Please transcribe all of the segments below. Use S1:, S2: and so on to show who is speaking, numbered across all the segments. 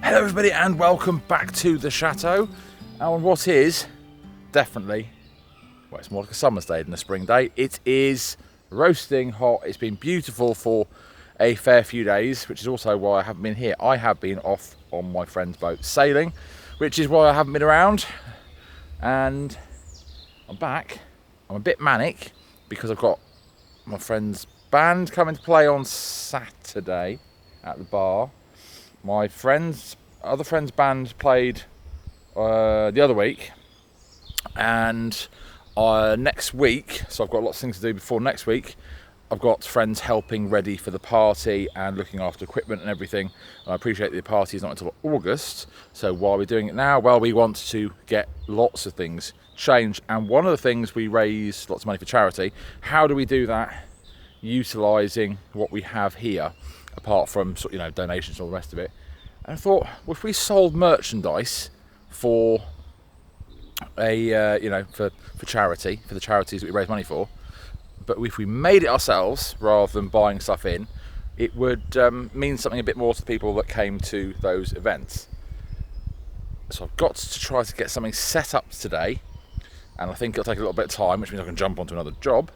S1: Hello everybody and welcome back to the Chateau. On what is definitely, well, it's more like a summer's day than a spring day. It is roasting hot. It's been beautiful for a fair few days, which is also why I haven't been here. I have been off on my friend's boat sailing, which is why I haven't been around. And I'm back. I'm a bit manic because I've got my friend's band coming to play on Saturday at the bar. My other friend's band played the other week, and next week, so I've got lots of things to do before next week. I've got friends helping ready for the party and looking after equipment and everything. And I appreciate the party is not until August, so why are we doing it now? Well, we want to get lots of things changed, and one of the things, we raise lots of money for charity. How do we do that utilising what we have here, apart from donations and all the rest of it? And I thought, well, if we sold merchandise for for charity, for the charities that we raise money for, but if we made it ourselves rather than buying stuff in, it would mean something a bit more to the people that came to those events. So I've got to try to get something set up today, and I think it'll take a little bit of time, which means I can jump onto another job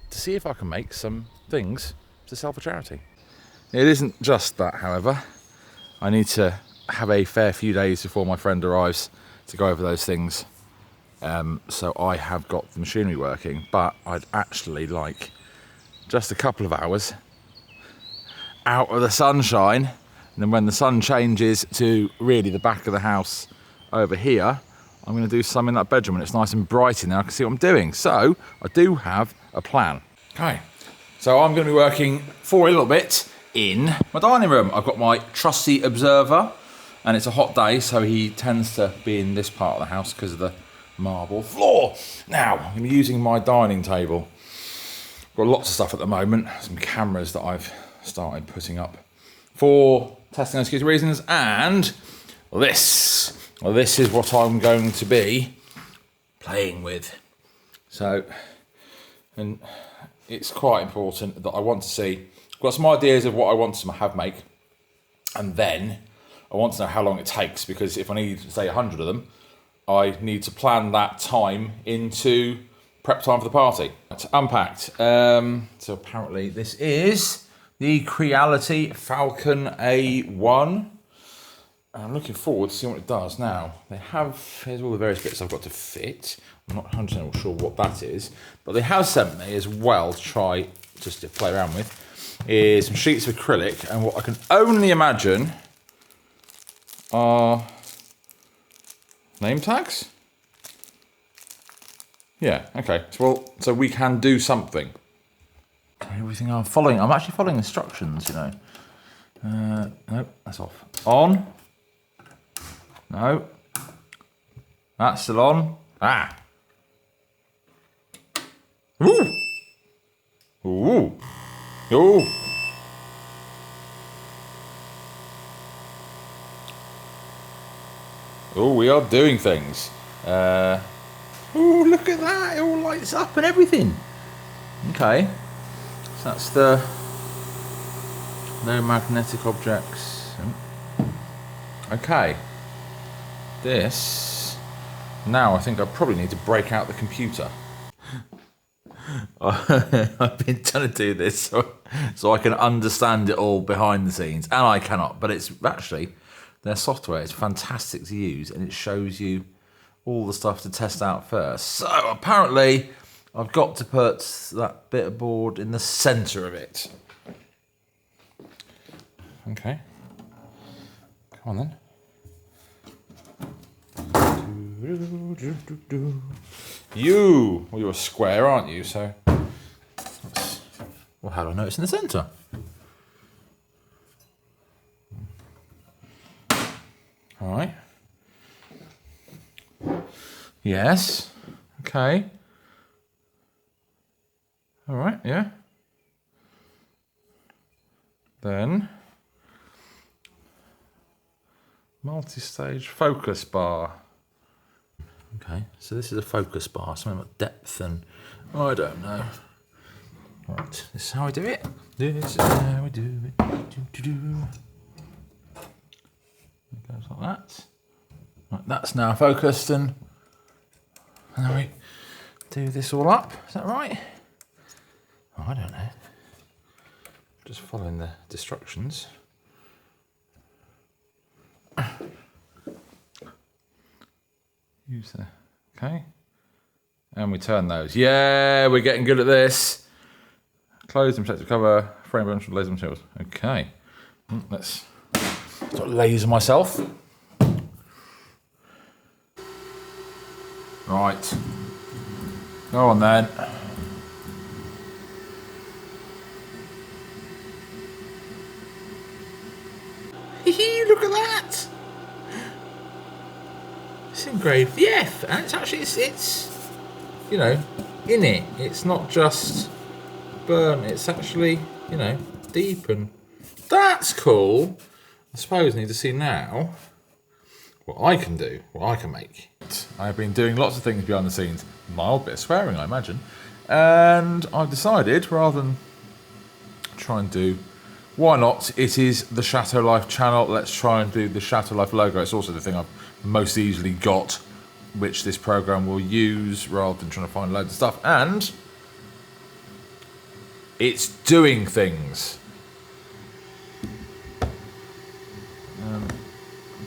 S1: to see if I can make some things to sell for charity. It isn't just that, however. I need to have a fair few days before my friend arrives to go over those things. So I have got the machinery working, but I'd actually like just a couple of hours out of the sunshine, and then when the sun changes to really the back of the house over here, I'm going to do some in that bedroom, and it's nice and bright in there. I can see what I'm doing. So I do have a plan. Okay, so I'm going to be working for a little bit in my dining room. I've got my trusty observer, and it's a hot day, so he tends to be in this part of the house because of the marble floor. Now, I'm going to be using my dining table. I've got lots of stuff at the moment, some cameras that I've started putting up for testing and security reasons, and this is what I'm going to be playing with. So, and it's quite important that I want to see, I've got some ideas of what I want to have make, and then I want to know how long it takes, because if I need, say, 100 of them, I need to plan that time into prep time for the party. It's unpacked. So apparently this is the Creality Falcon A1. I'm looking forward to seeing what it does. Now, here's all the various bits I've got to fit. I'm not 100% sure what that is, but they have sent me as well to try just to play around with, is some sheets of acrylic, and what I can only imagine are name tags? Yeah, okay. So we can do something. Everything I'm actually following instructions, Nope, that's off. On. No. That's still on. Ah. Ooh. Ooh. Ooh. Oh, we are doing things. Oh, look at that. It all lights up and everything. Okay. So that's the no magnetic objects. Okay. This. Now I think I probably need to break out the computer. I've been trying to do this so I can understand it all behind the scenes, and I cannot, but it's actually, their software is fantastic to use, and it shows you all the stuff to test out first. So apparently I've got to put that bit of board in the centre of it. Okay. Come on then. You're a square, aren't you? So, well, how do I know it's in the centre? All right. Yes. Okay. All right. Yeah. Then multi-stage focus bar. Okay, so this is a focus bar, something about depth and I don't know. Right, this is how I do it. This is how we do it. Goes like that. Right, that's now focused, and then we do this all up. Is that right? Oh, I don't know. Just following the instructions. Use the, okay. And we turn those. Yeah, we're getting good at this. Close and protective cover, frame bunch of laser materials. Okay. Let's sort of laser myself. Right. Go on then. Look at that! It's engraved the F, and it's actually, it's you know, in it. It's not just burnt, it's actually, you know, deep, and that's cool. I suppose I need to see now what I can do, what I can make. I've been doing lots of things behind the scenes, mild bit of swearing I imagine, and I've decided rather than try and do, why not, it is the Chateau Life channel, let's try and do the Chateau Life logo. It's also the thing I've most easily got, which this program will use rather than trying to find loads of stuff, and it's doing things.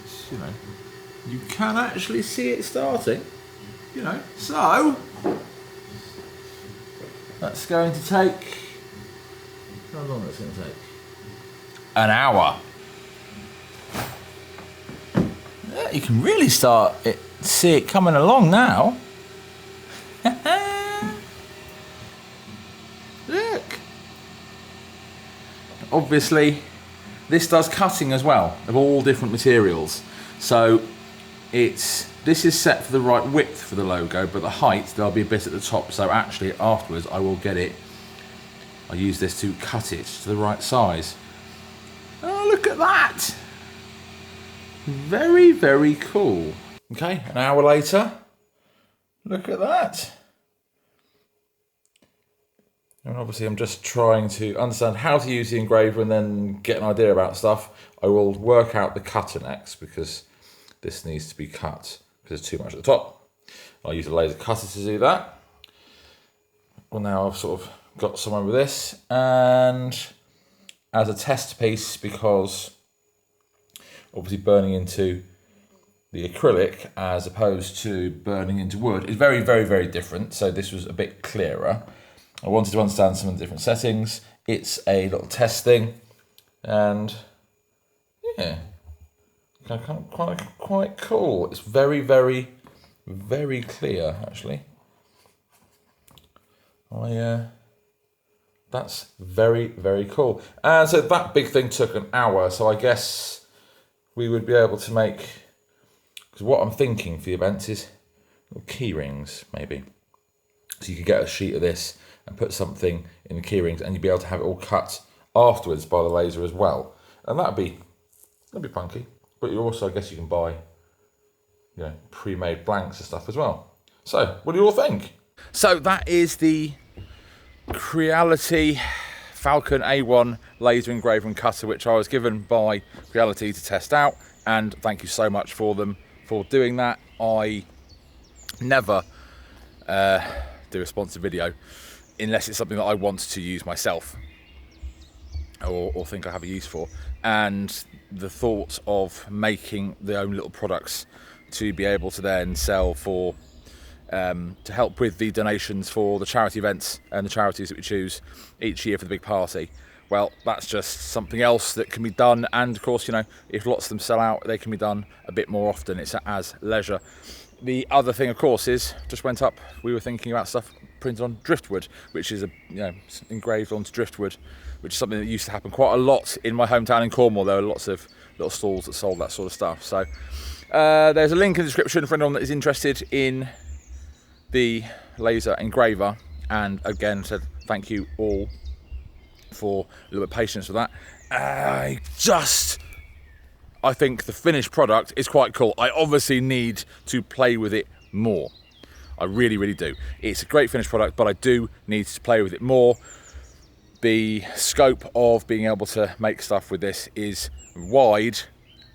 S1: It's, you know, you can actually see it starting, you know, so that's going to take, how long is it going to take? An hour. Yeah, you can really start it, see it coming along now. Look. Obviously, this does cutting as well of all different materials. So this is set for the right width for the logo, but the height there'll be a bit at the top. So actually, afterwards, I will get it. I use this to cut it to the right size. Oh, look at that! Very, very cool. Okay, an hour later, look at that. And obviously I'm just trying to understand how to use the engraver and then get an idea about stuff. I will work out the cutter next because this needs to be cut because there's too much at the top. I'll use a laser cutter to do that. Well, now I've sort of got somewhere with this, and as a test piece, because obviously burning into the acrylic as opposed to burning into wood is very, very, very different. So this was a bit clearer. I wanted to understand some of the different settings. It's a little test thing, and yeah, quite cool. It's very, very, very clear actually. That's very, very cool. And so that big thing took an hour. So I guess we would be able to make, because what I'm thinking for the events is little key rings maybe. So you could get a sheet of this and put something in the key rings, and you'd be able to have it all cut afterwards by the laser as well. And that'd be funky. But you also, I guess you can buy, you know, pre-made blanks and stuff as well. So what do you all think? So that is the Creality Falcon A1 laser engraver and cutter, which I was given by Creality to test out, and thank you so much for them for doing that. I never do a sponsored video unless it's something that I want to use myself or think I have a use for, and the thought of making their own little products to be able to then sell for to help with the donations for the charity events and the charities that we choose each year for the big party. Well, that's just something else that can be done, and of course, you know, if lots of them sell out, they can be done a bit more often. It's as leisure. The other thing, of course, is just went up. We were thinking about stuff printed on driftwood, which is engraved onto driftwood, which is something that used to happen quite a lot in my hometown in Cornwall. There were lots of little stalls that sold that sort of stuff. So there's a link in the description for anyone that is interested in the laser engraver, and again said thank you all for a little bit of patience with that. I think the finished product is quite cool. I obviously need to play with it more. I really, really do. It's a great finished product, but I do need to play with it more. The scope of being able to make stuff with this is wide,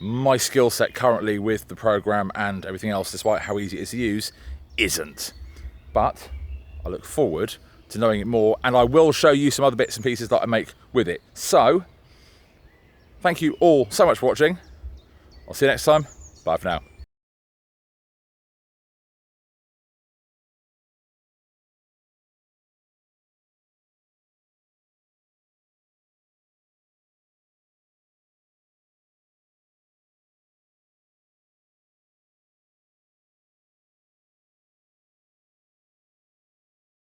S1: my skill set currently with the program and everything else, despite how easy it is to use, isn't. But I look forward to knowing it more, and I will show you some other bits and pieces that I make with it. So, thank you all so much for watching. I'll see you next time. Bye for now.